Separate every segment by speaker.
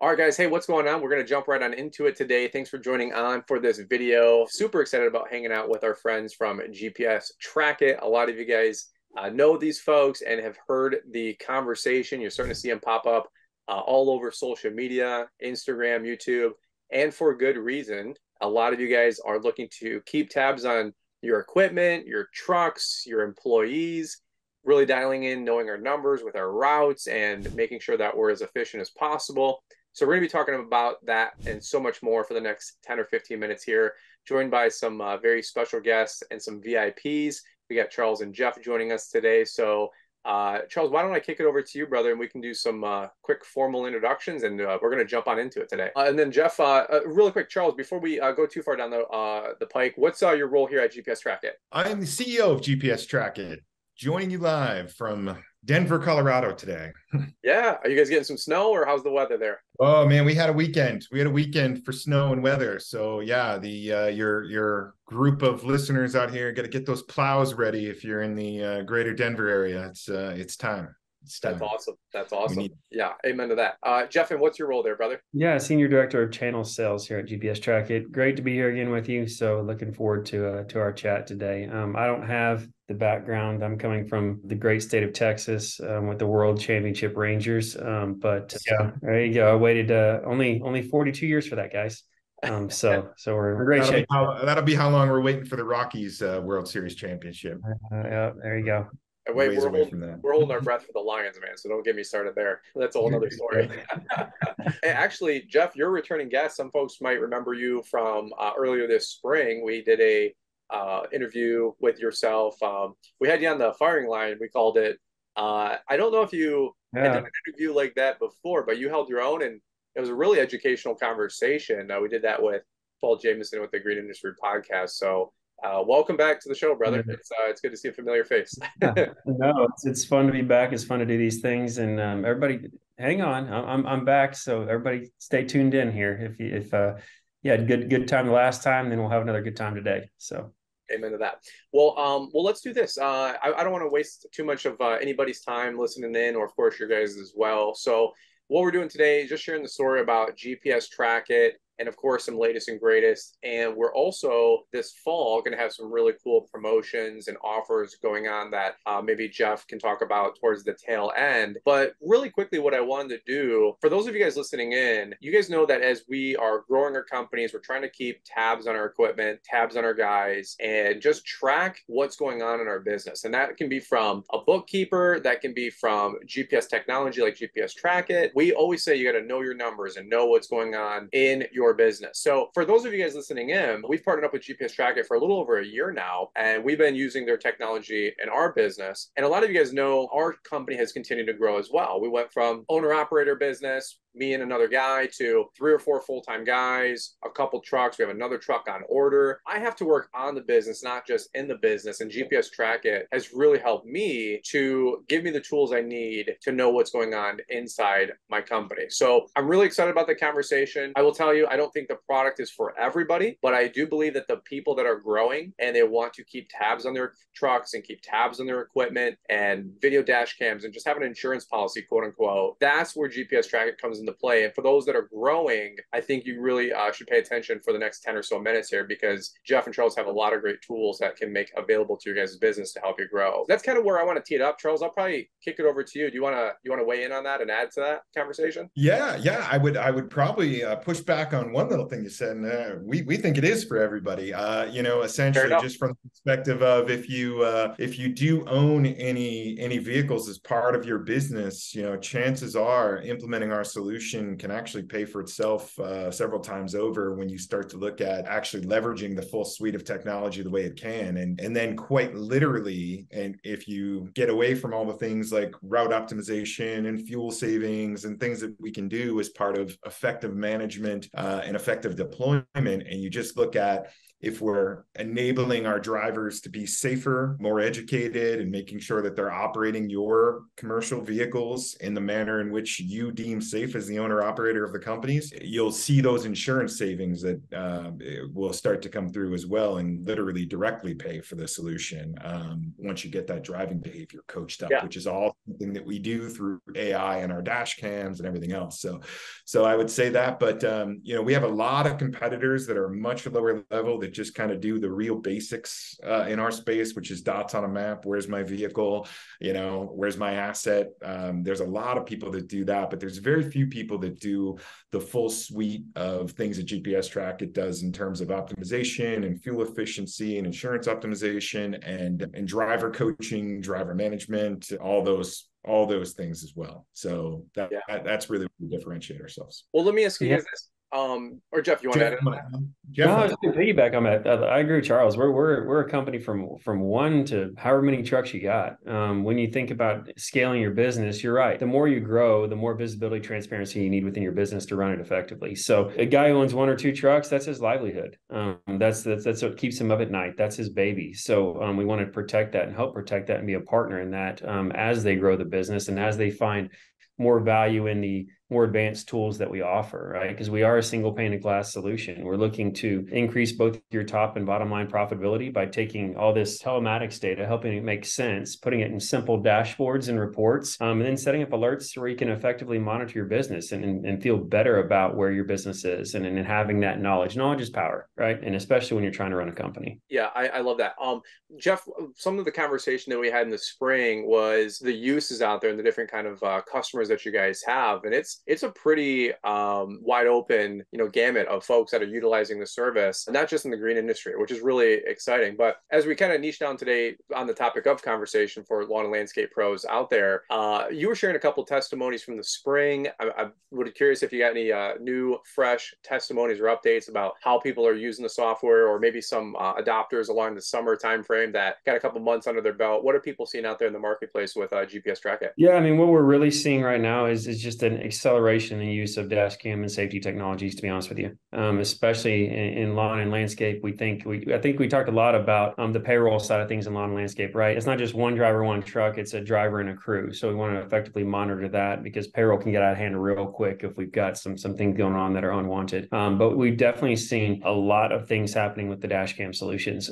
Speaker 1: All right, guys. Hey, what's going on? We're going to jump right on into it today. Thanks for joining on for this video. Super excited about hanging out with our friends from GPS Trackit. A lot of you guys know these folks and have heard the conversation. You're starting to see them pop up all over social media, Instagram, YouTube, and for good reason. A lot of you guys are looking to keep tabs on your equipment, your trucks, your employees, really dialing in, knowing our numbers with our routes and making sure that we're as efficient as possible. So we're going to be talking about that and so much more for the next 10 or 15 minutes here, joined by some very special guests and some VIPs. We got Charles and Jeff joining us today. So Charles, why don't I kick it over to you, brother, and we can do some quick formal introductions, and we're going to jump on into it today. And then Jeff, really quick, Charles, before we go too far down the pike, what's your role here at GPS Trackit?
Speaker 2: I am the CEO of GPS Trackit, joining you live from Denver, Colorado today.
Speaker 1: Yeah. Are you guys getting some snow, or how's the weather there?
Speaker 2: Oh man, we had a weekend. We had a weekend for snow and weather. So yeah, the your group of listeners out here got to get those plows ready if you're in the greater Denver area. It's time. It's time.
Speaker 1: That's awesome. That's awesome. Yeah, amen to that. Jeff, and what's your role there, brother?
Speaker 3: Yeah, Senior Director of Channel Sales here at GPS Trackit. Great to be here again with you. So looking forward to our chat today. I don't have the background. I'm coming from the great state of Texas with the World Championship Rangers. But yeah, there you go. I waited only 42 years for that, guys. So we're in great shape.
Speaker 2: That'll be how long we're waiting for the Rockies World Series championship.
Speaker 3: Yeah, there you go.
Speaker 1: Wait, we're holding our breath for the Lions, man. So don't get me started there. That's a whole other story. Hey, actually, Jeff, you're a returning guest. Some folks might remember you from earlier this spring. We did a interview with yourself. We had you on the firing line. We called it. I don't know if you had done an interview like that before, but you held your own, and it was a really educational conversation. We did that with Paul Jameson with the Green Industry Podcast. So. Welcome back to the show, brother. It's good to see a familiar face.
Speaker 3: No, it's fun to be back. It's fun to do these things, and everybody, hang on. I'm back, so everybody, stay tuned in here. If you had good time the last time, then we'll have another good time today. So,
Speaker 1: amen to that. Well, let's do this. I don't want to waste too much of anybody's time listening in, or of course your guys as well. So, what we're doing today is just sharing the story about GPS Trackit. And of course, some latest and greatest. And we're also this fall going to have some really cool promotions and offers going on that maybe Jeff can talk about towards the tail end. But really quickly, what I wanted to do for those of you guys listening in, you guys know that as we are growing our companies, we're trying to keep tabs on our equipment, tabs on our guys, and just track what's going on in our business. And that can be from a bookkeeper, that can be from GPS technology like GPS Trackit. We always say you got to know your numbers and know what's going on in your business. So for those of you guys listening in, we've partnered up with GPS Trackit for a little over a year now, and we've been using their technology in our business. And a lot of you guys know our company has continued to grow as well. We went from owner-operator business, me and another guy, to 3 or 4 full-time guys, a couple trucks. We have another truck on order. I have to work on the business, not just in the business. And GPS Trackit has really helped me to give me the tools I need to know what's going on inside my company. So I'm really excited about the conversation. I will tell you, I don't think the product is for everybody, but I do believe that the people that are growing and they want to keep tabs on their trucks and keep tabs on their equipment and video dash cams and just have an insurance policy, quote unquote, that's where GPS Trackit comes into play. And for those that are growing, I think you really should pay attention for the next 10 or so minutes here, because Jeff and Charles have a lot of great tools that can make available to your guys' business to help you grow. That's kind of where I want to tee it up. Charles, I'll probably kick it over to you. Do you want to weigh in on that and add to that conversation?
Speaker 2: Yeah. I would probably push back on one little thing you said. And we think it is for everybody. Essentially just from the perspective of if you do own any vehicles as part of your business, chances are implementing our solution can actually pay for itself several times over when you start to look at actually leveraging the full suite of technology the way it can. And then quite literally, and if you get away from all the things like route optimization and fuel savings and things that we can do as part of effective management, and effective deployment, and you just look at if we're enabling our drivers to be safer, more educated, and making sure that they're operating your commercial vehicles in the manner in which you deem safe as the owner operator of the companies, you'll see those insurance savings that will start to come through as well, and literally directly pay for the solution once you get that driving behavior coached up, which is all something that we do through AI and our dash cams and everything else. So I would say that, but we have a lot of competitors that are much lower level that just kind of do the real basics in our space, which is dots on a map. Where's my vehicle? Where's my asset? There's a lot of people that do that, but there's very few people that do the full suite of things that GPS Trackit does in terms of optimization and fuel efficiency and insurance optimization and driver coaching, driver management, all those things as well. So that's really where we differentiate ourselves.
Speaker 1: Well, let me ask you guys this. Or Jeff, you want to add in?
Speaker 3: No, to piggyback on that, I agree with Charles. We're a company from one to however many trucks you got. When you think about scaling your business, you're right. The more you grow, the more visibility, transparency you need within your business to run it effectively. So a guy who owns 1 or 2 trucks, that's his livelihood. That's what keeps him up at night. That's his baby. So we want to protect that and help protect that and be a partner in that as they grow the business and as they find more value in the more advanced tools that we offer, right? Because we are a single pane of glass solution. We're looking to increase both your top and bottom line profitability by taking all this telematics data, helping it make sense, putting it in simple dashboards and reports, and then setting up alerts where you can effectively monitor your business and feel better about where your business is and having that knowledge. Knowledge is power, right? And especially when you're trying to run a company.
Speaker 1: Yeah, I love that. Jeff, some of the conversation that we had in the spring was the uses out there and the different kind of customers that you guys have. And it's a pretty wide open, gamut of folks that are utilizing the service, not just in the green industry, which is really exciting. But as we kind of niche down today on the topic of conversation for lawn and landscape pros out there, you were sharing a couple testimonies from the spring. I would be curious if you got any new, fresh testimonies or updates about how people are using the software, or maybe some adopters along the summer timeframe that got a couple months under their belt. What are people seeing out there in the marketplace with GPS Trackit?
Speaker 3: Yeah, I mean, what we're really seeing right now is just an acceleration in the use of dash cam and safety technologies, to be honest with you, especially in lawn and landscape. I think we talked a lot about the payroll side of things in lawn and landscape, right? It's not just one driver, one truck, it's a driver and a crew. So we want to effectively monitor that, because payroll can get out of hand real quick if we've got some things going on that are unwanted. But we've definitely seen a lot of things happening with the dash cam solutions,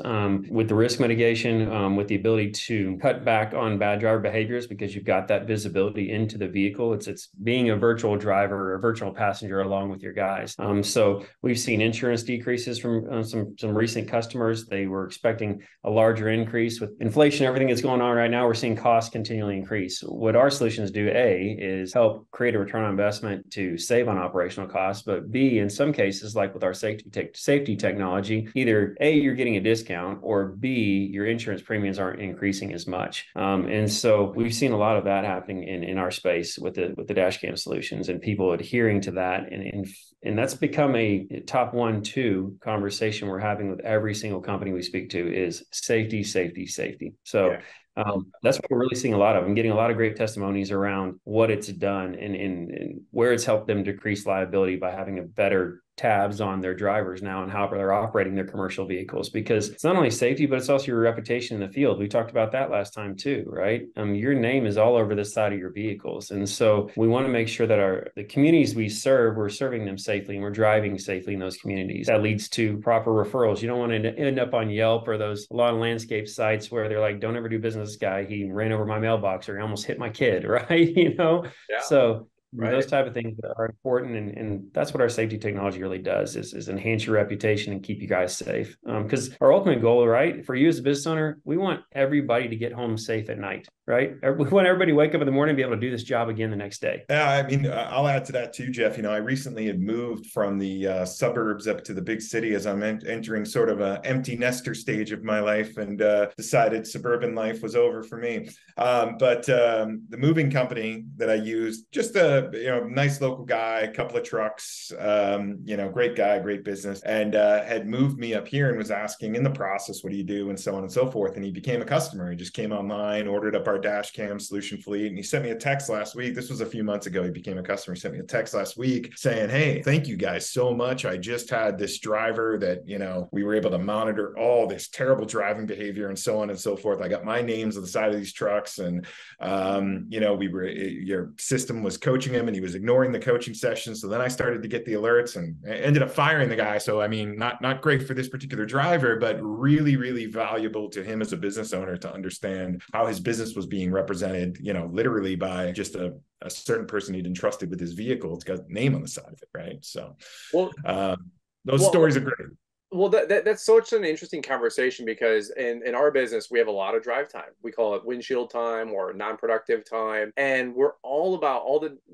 Speaker 3: with the risk mitigation, with the ability to cut back on bad driver behaviors, because you've got that visibility into the vehicle. It's being a virtual driver or a virtual passenger along with your guys. So we've seen insurance decreases from some recent customers. They were expecting a larger increase with inflation, everything that's going on right now. We're seeing costs continually increase. What our solutions do, A, is help create a return on investment to save on operational costs, but B, in some cases, like with our safety technology, either A, you're getting a discount, or B, your insurance premiums aren't increasing as much. And so we've seen a lot of that happening in our space with the dash cam solutions, and people adhering to that. And that's become a top 1-2 conversation we're having with every single company we speak to is safety, safety, safety. So that's what we're really seeing a lot of. I'm getting a lot of great testimonies around what it's done and where it's helped them decrease liability by having a better tabs on their drivers now and how they're operating their commercial vehicles, because it's not only safety, but it's also your reputation in the field. We talked about that last time too, right? Your name is all over the side of your vehicles. And so we want to make sure that the communities we serve, we're serving them safely and we're driving safely in those communities. That leads to proper referrals. You don't want to end up on Yelp or those lawn and landscape sites where they're like, don't ever do business with this guy. He ran over my mailbox, or he almost hit my kid, right? So those type of things are important, and that's what our safety technology really does is enhance your reputation and keep you guys safe. Because our ultimate goal, right, for you as a business owner, we want everybody to get home safe at night, right? We want everybody to wake up in the morning and be able to do this job again the next day.
Speaker 2: Yeah, I mean, I'll add to that too, Jeff. I recently had moved from the suburbs up to the big city as I'm entering sort of an empty nester stage of my life, and decided suburban life was over for me. But the moving company that I used, just a nice local guy, a couple of trucks, great guy, great business, and had moved me up here and was asking in the process, what do you do, and so on and so forth. And he became a customer. He just came online, ordered up our dash cam solution fleet, and he sent me a text last week. This was a few months ago. He became a customer. He sent me a text last week saying, hey, thank you guys so much. I just had this driver that, we were able to monitor all this terrible driving behavior and so on and so forth. I got my names on the side of these trucks, and your system was coaching him and he was ignoring the coaching session. So then I started to get the alerts and ended up firing the guy. So, I mean, not great for this particular driver, but really, really valuable to him as a business owner to understand how his business was being represented, literally by just a certain person he'd entrusted with his vehicle. It's got a name on the side of it, right? So those stories are great.
Speaker 1: Well, that's such an interesting conversation, because in our business, we have a lot of drive time. We call it windshield time or non-productive time. And we're all about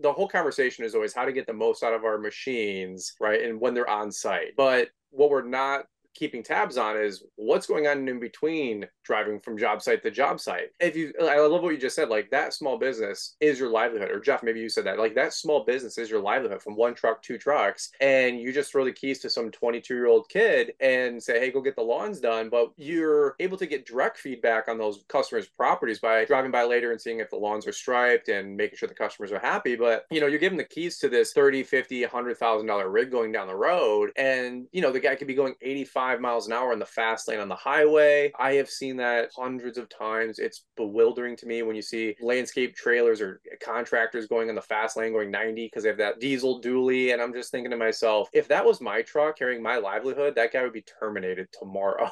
Speaker 1: the whole conversation is always how to get the most out of our machines, right? And when they're on site. But what we're not keeping tabs on is what's going on in between driving from job site to job site. I love what you just said, like that small business is your livelihood, or Jeff, maybe you said that, like that small business is your livelihood from one truck, two trucks, and you just throw the keys to some 22-year-old kid and say, hey, go get the lawns done. But you're able to get direct feedback on those customers' properties by driving by later and seeing if the lawns are striped and making sure the customers are happy. But, you're giving the keys to this $30, $50, $100,000 rig going down the road. And, the guy could be going 85 miles an hour in the fast lane on the highway. I have seen that hundreds of times. It's bewildering to me when you see landscape trailers or contractors going on the fast lane going 90 because they have that diesel dually. And I'm just thinking to myself, if that was my truck carrying my livelihood, that guy would be terminated tomorrow.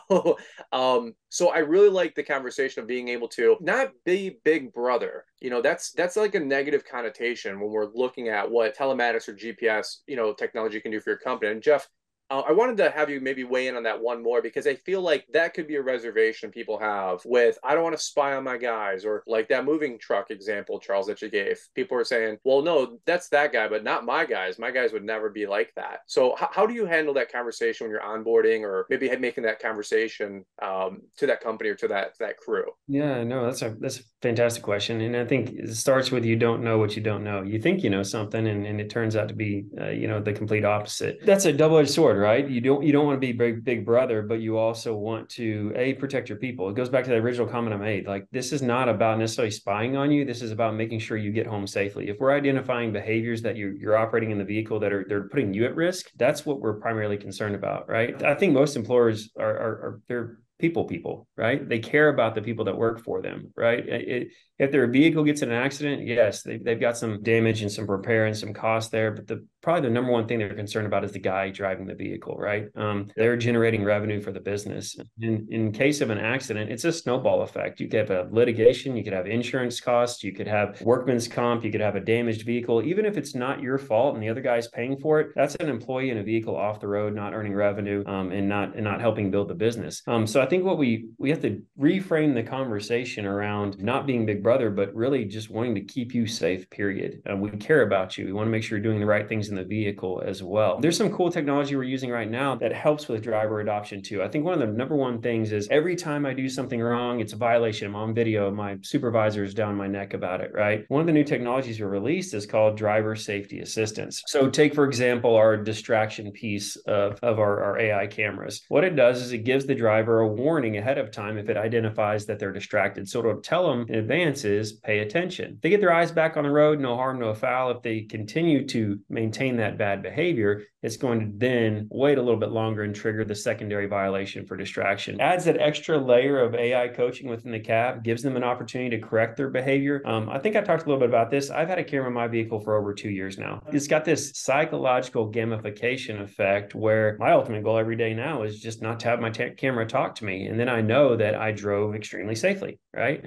Speaker 1: So I really like the conversation of being able to not be big brother. That's like a negative connotation when we're looking at what telematics or GPS, technology can do for your company. And Jeff, I wanted to have you maybe weigh in on that one more, because I feel like that could be a reservation people have with, I don't want to spy on my guys, or like that moving truck example, Charles, that you gave. People are saying, well, no, that's that guy, but not my guys. My guys would never be like that. So how do you handle that conversation when you're onboarding, or maybe making that conversation to that company or to that crew?
Speaker 3: Yeah, no, that's a fantastic question. And I think it starts with, you don't know what you don't know. You think you know something, and it turns out to be, the complete opposite. That's a double-edged sword, right? You don't want to be big brother, but you also want to protect your people. It goes back to the original comment I made. Like, this is not about necessarily spying on you. This is about making sure you get home safely. If we're identifying behaviors that you're operating in the vehicle that they're putting you at risk, that's what we're primarily concerned about, right? I think most employers they're people, right? They care about the people that work for them, right? If their vehicle gets in an accident, yes, they've got some damage and some repair and some cost there, but probably the number one thing they're concerned about is the guy driving the vehicle, right? They're generating revenue for the business. In case of an accident, it's a snowball effect. You could have a litigation, you could have insurance costs, you could have workman's comp, you could have a damaged vehicle. Even if it's not your fault and the other guy's paying for it, that's an employee in a vehicle off the road, not earning revenue, and not helping build the business. So I think what we have to reframe the conversation around not being big brother, but really just wanting to keep you safe, period. We care about you. We want to make sure you're doing the right things in the vehicle as well. There's some cool technology we're using right now that helps with driver adoption too. I think one of the number one things is every time I do something wrong, it's a violation. I'm on video. My supervisor is down my neck about it, right? One of the new technologies we released is called driver safety assistance. So take, for example, our distraction piece of our AI cameras. What it does is it gives the driver a warning ahead of time if it identifies that they're distracted. So it'll tell them in advance is pay attention. If they get their eyes back on the road, no harm, no foul. If they continue to maintain that bad behavior, it's going to then wait a little bit longer and trigger the secondary violation for distraction. Adds that extra layer of AI coaching within the cab, gives them an opportunity to correct their behavior. I think I talked a little bit about this. I've had a camera in my vehicle for over 2 years now. It's got this psychological gamification effect where my ultimate goal every day now is just not to have my camera talk to me. And then I know that I drove extremely safely, right?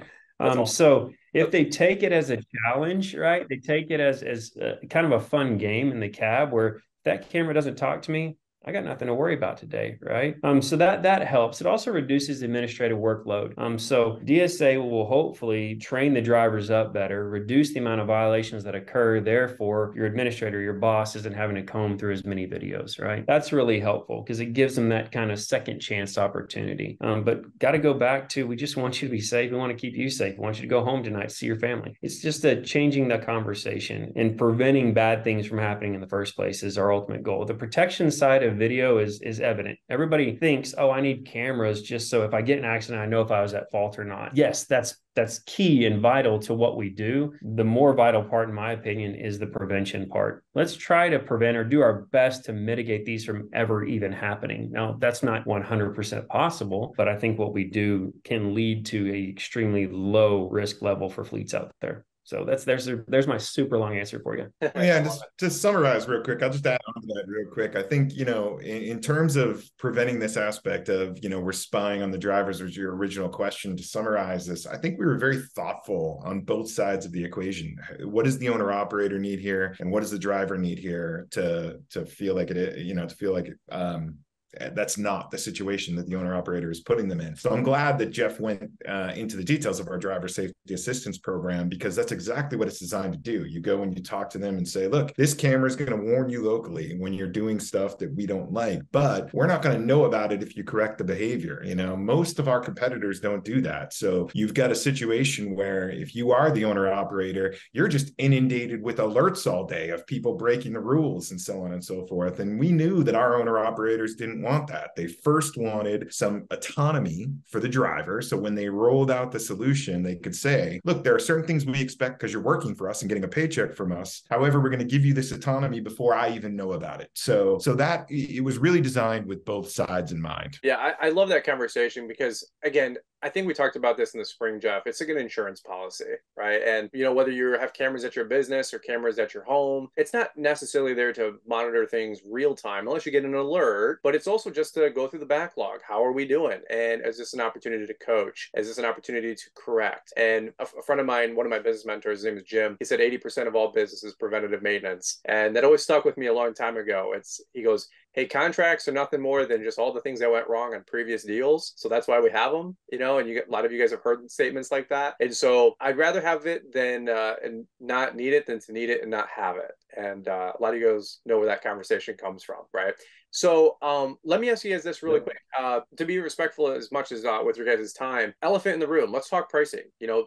Speaker 3: So if they take it as a challenge, right? They take it as kind of a fun game in the cab where if that camera doesn't talk to me, I got nothing to worry about today, right? So that helps. It also reduces the administrative workload. So DSA will hopefully train the drivers up better, reduce the amount of violations that occur. Therefore, your administrator, your boss, isn't having to comb through as many videos, right? That's really helpful because it gives them that kind of second chance opportunity. But got to go back to, we just want you to be safe. We want to keep you safe. We want you to go home tonight, see your family. It's just changing the conversation and preventing bad things from happening in the first place is our ultimate goal. The protection side of video is evident. Everybody thinks, oh, I need cameras just so if I get in an accident, I know if I was at fault or not. Yes, that's key and vital to what we do. The more vital part, in my opinion, is the prevention part. Let's try to prevent or do our best to mitigate these from ever even happening. Now, that's not 100% possible, but I think what we do can lead to a extremely low risk level for fleets out there. So there's my super long answer for you.
Speaker 2: Yeah, and just to summarize real quick, I'll just add on to that real quick. I think, in terms of preventing this aspect of, we're spying on the drivers, was your original question. To summarize this, I think we were very thoughtful on both sides of the equation. What does the owner operator need here? And what does the driver need here to feel like that's not the situation that the owner operator is putting them in. So I'm glad that Jeff went into the details of our driver safety assistance program, because that's exactly what it's designed to do. You go and you talk to them and say, look, this camera is going to warn you locally when you're doing stuff that we don't like, but we're not going to know about it if you correct the behavior. Most of our competitors don't do that. So you've got a situation where if you are the owner operator, you're just inundated with alerts all day of people breaking the rules and so on and so forth. And we knew that our owner operators didn't want that. They first wanted some autonomy for the driver. So when they rolled out the solution, they could say, look, there are certain things we expect because you're working for us and getting a paycheck from us. However, we're going to give you this autonomy before I even know about it. So that it was really designed with both sides in mind.
Speaker 1: Yeah, I love that conversation because, again, I think we talked about this in the spring, Jeff. It's like an insurance policy, right? And, whether you have cameras at your business or cameras at your home, it's not necessarily there to monitor things real time unless you get an alert, but it's also just to go through the backlog. How are we doing? And is this an opportunity to coach? Is this an opportunity to correct? And a friend of mine, one of my business mentors, his name is Jim, he said 80% of all business is preventative maintenance. And that always stuck with me a long time ago. He goes, hey, contracts are nothing more than just all the things that went wrong on previous deals. So that's why we have them, and a lot of you guys have heard statements like that. And so I'd rather have it than and not need it than to need it and not have it. And a lot of you guys know where that conversation comes from, right? So let me ask you guys this really quick. To be respectful as much as with your guys' time, elephant in the room, let's talk pricing,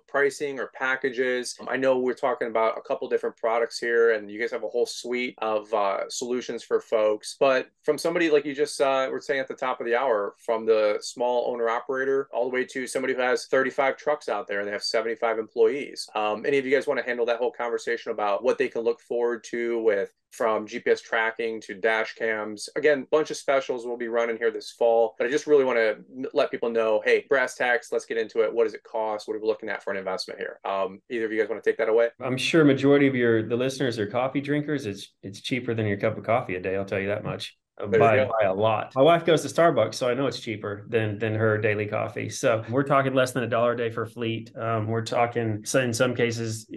Speaker 1: pricing or packages. I know we're talking about a couple different products here and you guys have a whole suite of solutions for folks. But from somebody like you just were saying at the top of the hour, from the small owner operator all the way to somebody who has 35 trucks out there and they have 75 employees. Any of you guys want to handle that whole conversation about what they can look forward to from GPS tracking to dash cams? Again, bunch of specials we'll be running here this fall, but I just really want to let people know, hey, brass tacks, let's get into it. What does it cost? What are we looking at for an investment here? Either of you guys want to take that away?
Speaker 3: I'm sure majority of the listeners are coffee drinkers. It's cheaper than your cup of coffee a day. I'll tell you that much. By a lot. My wife goes to Starbucks, so I know it's cheaper than her daily coffee. So we're talking less than $1 a day for fleet. We're talking, in some cases,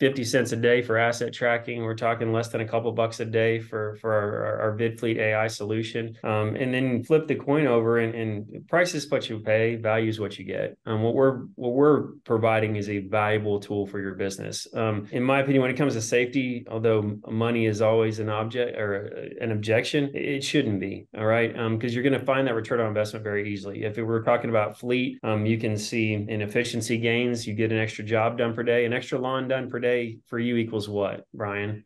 Speaker 3: 50 cents a day for asset tracking. We're talking less than a couple bucks a day for our VidFleet AI solution. And then flip the coin over and price is what you pay, value is what you get. What we're providing is a valuable tool for your business. In my opinion, when it comes to safety, although money is always an object or an objection, it shouldn't be. All right. Because you're going to find that return on investment very easily. If we're talking about fleet, you can see in efficiency gains, you get an extra job done per day, an extra lawn done per day for you equals what, Brian?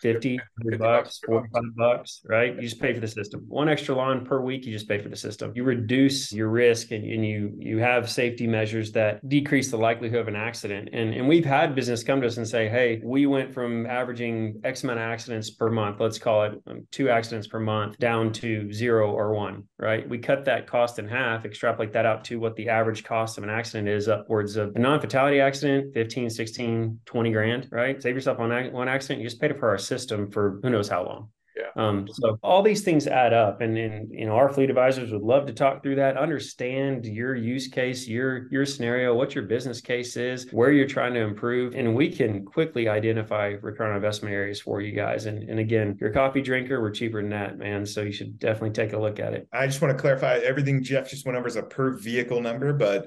Speaker 3: 50, 100 bucks, 45 bucks, right? You just pay for the system. One extra lawn per week, you just pay for the system. You reduce your risk and you have safety measures that decrease the likelihood of an accident. And we've had business come to us and say, hey, we went from averaging X amount of accidents per month, let's call it 2 accidents per month, down to 0 or 1, right? We cut that cost in half, extrapolate that out to what the average cost of an accident is, upwards of a non-fatality accident, 15, 16, 20 grand, right? Save yourself on one accident. You just paid it for our system for who knows how long.
Speaker 1: Yeah.
Speaker 3: So all these things add up, and our fleet advisors would love to talk through that, understand your use case, your scenario, what your business case is, where you're trying to improve, and we can quickly identify return on investment areas for you guys. And again, you're a coffee drinker, we're cheaper than that, man. So you should definitely take a look at it.
Speaker 2: I just want to clarify, everything Jeff just went over is a per vehicle number, but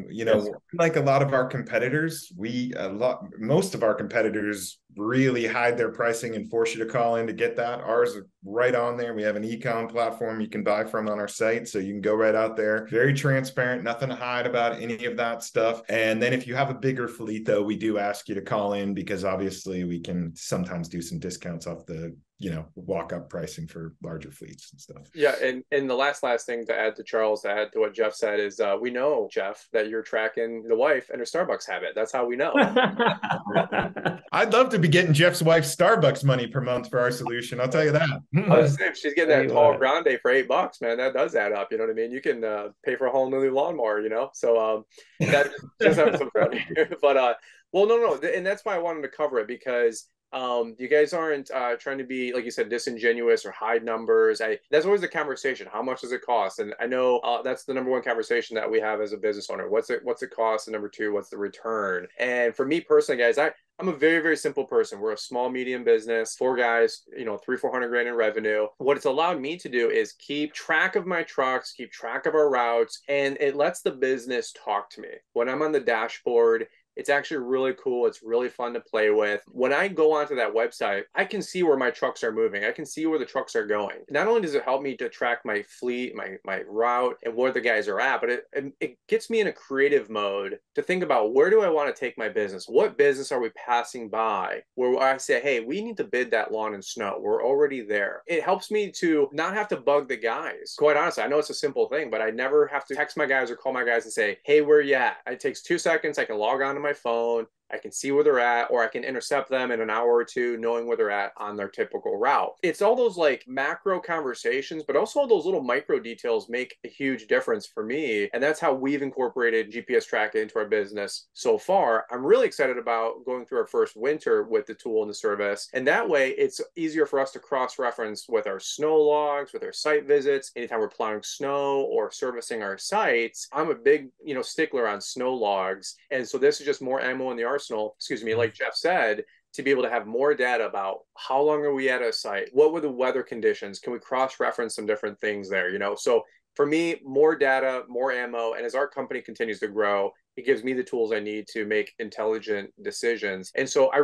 Speaker 3: Yes,
Speaker 2: like a lot of our competitors, most of our competitors really hide their pricing and force you to call in to get that. Ours is right on there. We have an e-com platform you can buy from on our site, so you can go right out there. Very transparent, nothing to hide about any of that stuff. And then if you have a bigger fleet, though, we do ask you to call in, because obviously we can sometimes do some discounts off the walk-up pricing for larger fleets and stuff.
Speaker 1: Yeah, and the last thing to add to Charles, to add to what Jeff said, is we know, Jeff, that you're tracking the wife and her Starbucks habit. That's how we know.
Speaker 2: I'd love to be getting Jeff's wife's Starbucks money per month for our solution. I'll tell you that.
Speaker 1: I was saying, if she's getting that tall grande for $8, man, that does add up. You know what I mean? You can pay for a whole new lawnmower, So that just have some fun. But well, no, and that's why I wanted to cover it, because you guys aren't trying to be, like you said, disingenuous or hide numbers. That's always the conversation. How much does it cost? And I know that's the number one conversation that we have as a business owner. What's it cost? And number two, what's the return? And for me personally, guys, I'm a very, very simple person. We're a small, medium business, 4 guys, 300-400 grand in revenue. What it's allowed me to do is keep track of my trucks, keep track of our routes, and it lets the business talk to me. When I'm on the dashboard, it's actually really cool. It's really fun to play with. When I go onto that website, I can see where my trucks are moving. I can see where the trucks are going. Not only does it help me to track my fleet, my route, and where the guys are at, but it gets me in a creative mode to think about, where do I want to take my business? What business are we passing by where I say, hey, we need to bid that lawn and snow. We're already there. It helps me to not have to bug the guys. Quite honestly, I know it's a simple thing, but I never have to text my guys or call my guys and say, hey, where you at? It takes 2 seconds. I can log on to my phone. I can see where they're at, or I can intercept them in an hour or two, knowing where they're at on their typical route. It's all those like macro conversations, but also those little micro details make a huge difference for me. And that's how we've incorporated GPS Trackit into our business so far. I'm really excited about going through our first winter with the tool and the service. And that way it's easier for us to cross-reference with our snow logs, with our site visits. Anytime we're plowing snow or servicing our sites, I'm a big, stickler on snow logs. And so this is just more ammo in the arsenal, like Jeff said, to be able to have more data about how long are we at a site? What were the weather conditions? Can we cross-reference some different things there? So for me, more data, more ammo. And as our company continues to grow, it gives me the tools I need to make intelligent decisions. And so I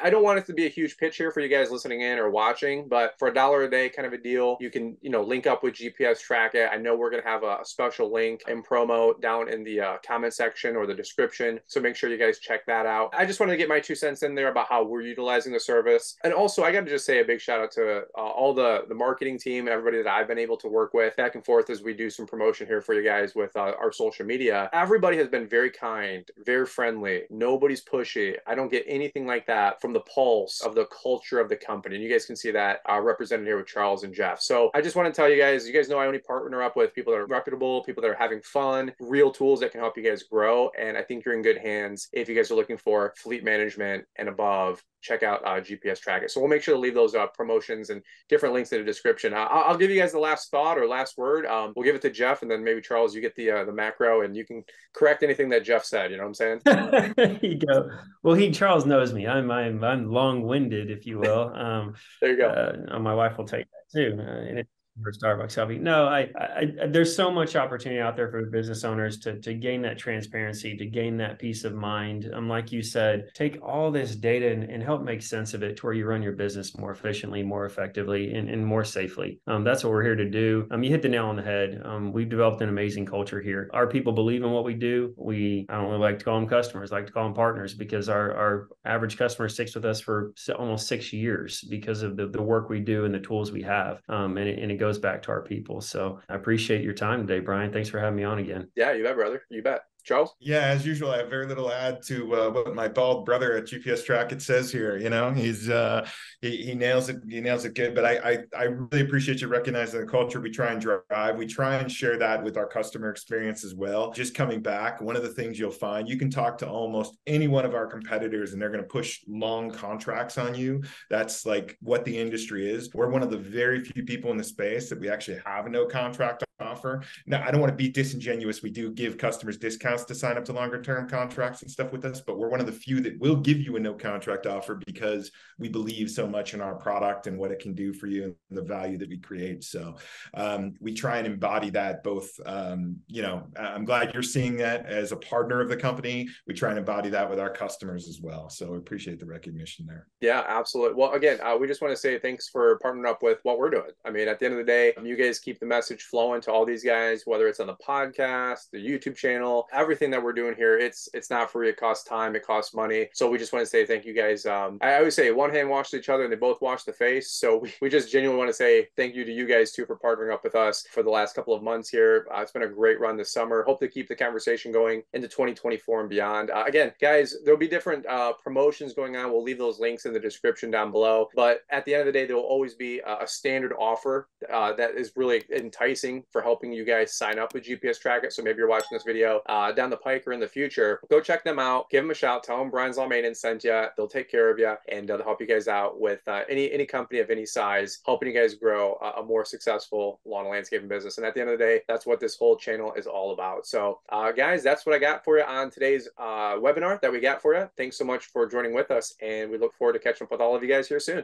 Speaker 1: don't want it to be a huge pitch here for you guys listening in or watching, but for $1 a day kind of a deal, you can, link up with GPS Trackit. I know we're going to have a special link and promo down in the comment section or the description. So make sure you guys check that out. I just wanted to get my 2 cents in there about how we're utilizing the service. And also, I got to just say a big shout out to all the marketing team, everybody that I've been able to work with back and forth as we do some promotion here for you guys with our social media. Everybody has been very kind, very friendly. Nobody's pushy. I don't get anything like that from the pulse of the culture of the company. And you guys can see that represented here with Charles and Jeff. So I just want to tell you guys know I only partner up with people that are reputable, people that are having fun, real tools that can help you guys grow. And I think you're in good hands if you guys are looking for fleet management and above. Check out GPS Trackit. So we'll make sure to leave those promotions and different links in the description. I'll give you guys the last thought or last word. We'll give it to Jeff, and then maybe Charles, you get the macro, and you can correct anything that Jeff said. You know what I'm saying?
Speaker 3: There you go. Well, Charles knows me. I'm long-winded, if you will.
Speaker 1: There you go.
Speaker 3: My wife will take that too. And for Starbucks coffee. No, I there's so much opportunity out there for business owners to gain that transparency, to gain that peace of mind. Like you said, take all this data and help make sense of it to where you run your business more efficiently, more effectively, and more safely. That's what we're here to do. You hit the nail on the head. We've developed an amazing culture here. Our people believe in what we do. I don't really like to call them customers, I like to call them partners, because our average customer sticks with us for almost 6 years because of the work we do and the tools we have. And it goes back to our people. So I appreciate your time today, Brian. Thanks for having me on again.
Speaker 1: Yeah, you bet, brother. You bet. Charles?
Speaker 2: Yeah, as usual, I have very little add to what my bald brother at GPS Trackit says here. You know, he nails it. He nails it good. But I really appreciate you recognizing the culture we try and drive. We try and share that with our customer experience as well. Just coming back, one of the things you'll find, you can talk to almost any one of our competitors, and they're going to push long contracts on you. That's like what the industry is. We're one of the very few people in the space that we actually have a no contract offer. Now, I don't want to be disingenuous. We do give customers discounts to sign up to longer term contracts and stuff with us, but we're one of the few that will give you a no contract offer because we believe so much in our product and what it can do for you and the value that we create. So we try and embody that both, you know, I'm glad you're seeing that as a partner of the company. We try and embody that with our customers as well. So we appreciate the recognition there.
Speaker 1: Yeah, absolutely. Well, again, we just want to say thanks for partnering up with what we're doing. I mean, at the end of the day, you guys keep the message flowing to all these guys, whether it's on the podcast, the YouTube channel, everything that we're doing here. It's not free. It costs time. It costs money. So we just want to say thank you guys. I always say one hand washes each other and they both wash the face. So we just genuinely want to say thank you to you guys too for partnering up with us for the last couple of months here. It's been a great run this summer. Hope to keep the conversation going into 2024 and beyond. Again, guys, there'll be different promotions going on. We'll leave those links in the description down below. But at the end of the day, there will always be a standard offer that is really enticing for helping you guys sign up with GPS Trackit. So maybe you're watching this video down the pike or in the future, go check them out, give them a shout, tell them Brian's Lawn Maintenance sent you. They'll take care of you and they'll help you guys out with any company of any size, helping you guys grow a more successful lawn and landscaping business. And at the end of the day, that's what this whole channel is all about. So guys, that's what I got for you on today's webinar that we got for you. Thanks so much for joining with us, and we look forward to catching up with all of you guys here soon.